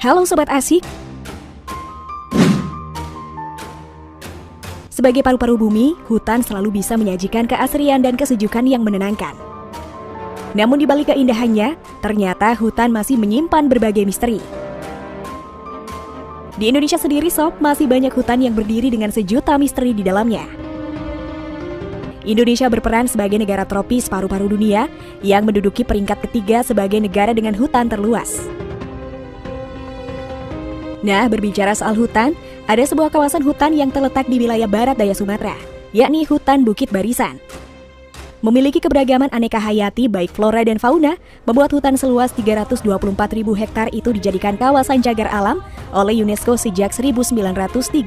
Halo Sobat Asik. Sebagai paru-paru bumi, hutan selalu bisa menyajikan keasrian dan kesejukan yang menenangkan. Namun di balik keindahannya, ternyata hutan masih menyimpan berbagai misteri. Di Indonesia sendiri, Sob, masih banyak hutan yang berdiri dengan sejuta misteri di dalamnya. Indonesia berperan sebagai negara tropis paru-paru dunia yang menduduki peringkat ketiga sebagai negara dengan hutan terluas. Nah, berbicara soal hutan, ada sebuah kawasan hutan yang terletak di wilayah barat daya Sumatera, yakni hutan Bukit Barisan. Memiliki keberagaman aneka hayati baik flora dan fauna, membuat hutan seluas 324.000 hektar itu dijadikan kawasan cagar alam oleh UNESCO sejak 1935.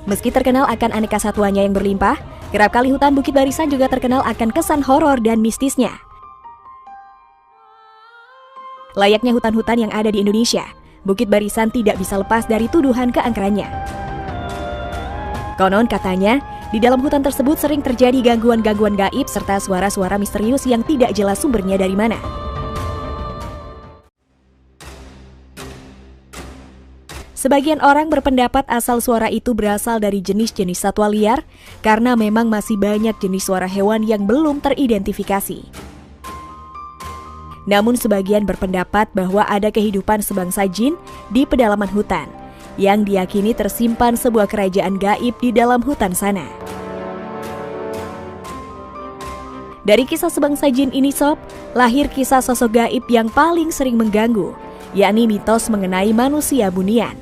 Meski terkenal akan aneka satwanya yang berlimpah, kerap kali hutan Bukit Barisan juga terkenal akan kesan horor dan mistisnya. Layaknya hutan-hutan yang ada di Indonesia, Bukit Barisan tidak bisa lepas dari tuduhan keangkerannya. Konon katanya, di dalam hutan tersebut sering terjadi gangguan-gangguan gaib serta suara-suara misterius yang tidak jelas sumbernya dari mana. Sebagian orang berpendapat asal suara itu berasal dari jenis-jenis satwa liar karena memang masih banyak jenis suara hewan yang belum teridentifikasi. Namun sebagian berpendapat bahwa ada kehidupan sebangsa jin di pedalaman hutan yang diyakini tersimpan sebuah kerajaan gaib di dalam hutan sana. Dari kisah sebangsa jin ini, Sob, lahir kisah sosok gaib yang paling sering mengganggu, yakni mitos mengenai manusia bunian.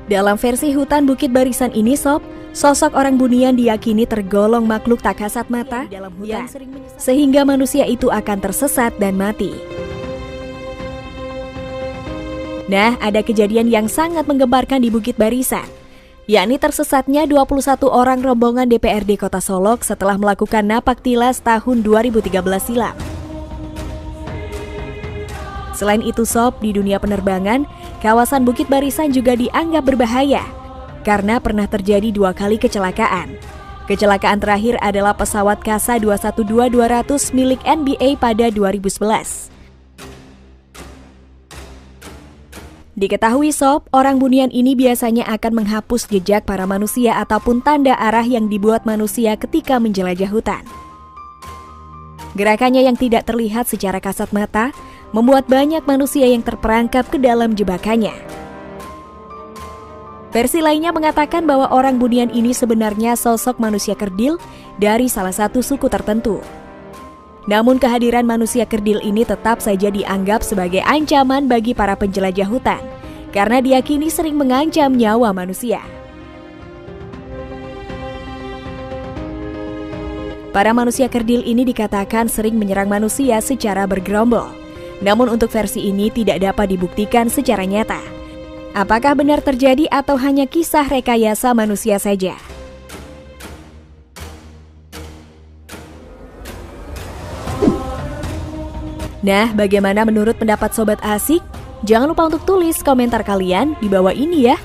Dalam versi hutan Bukit Barisan ini, Sob, sosok orang bunian diyakini tergolong makhluk tak kasat mata dalam hutan, sehingga manusia itu akan tersesat dan mati. Nah, ada kejadian yang sangat menggemparkan di Bukit Barisan, yakni tersesatnya 21 orang rombongan DPRD Kota Solok setelah melakukan napak tilas tahun 2013 silam. Selain itu, Sob, di dunia penerbangan, kawasan Bukit Barisan juga dianggap berbahaya karena pernah terjadi 2 kali kecelakaan. Kecelakaan terakhir adalah pesawat KASA 212-200 milik NBA pada 2011. Diketahui, Sob, orang bunian ini biasanya akan menghapus jejak para manusia ataupun tanda arah yang dibuat manusia ketika menjelajah hutan. Gerakannya yang tidak terlihat secara kasat mata membuat banyak manusia yang terperangkap ke dalam jebakannya. Versi lainnya mengatakan bahwa orang bunian ini sebenarnya sosok manusia kerdil dari salah satu suku tertentu. Namun kehadiran manusia kerdil ini tetap saja dianggap sebagai ancaman bagi para penjelajah hutan, karena diyakini sering mengancam nyawa manusia. Para manusia kerdil ini dikatakan sering menyerang manusia secara bergerombol. Namun untuk versi ini tidak dapat dibuktikan secara nyata. Apakah benar terjadi atau hanya kisah rekayasa manusia saja? Nah, bagaimana menurut pendapat Sobat Asik? Jangan lupa untuk tulis komentar kalian di bawah ini ya.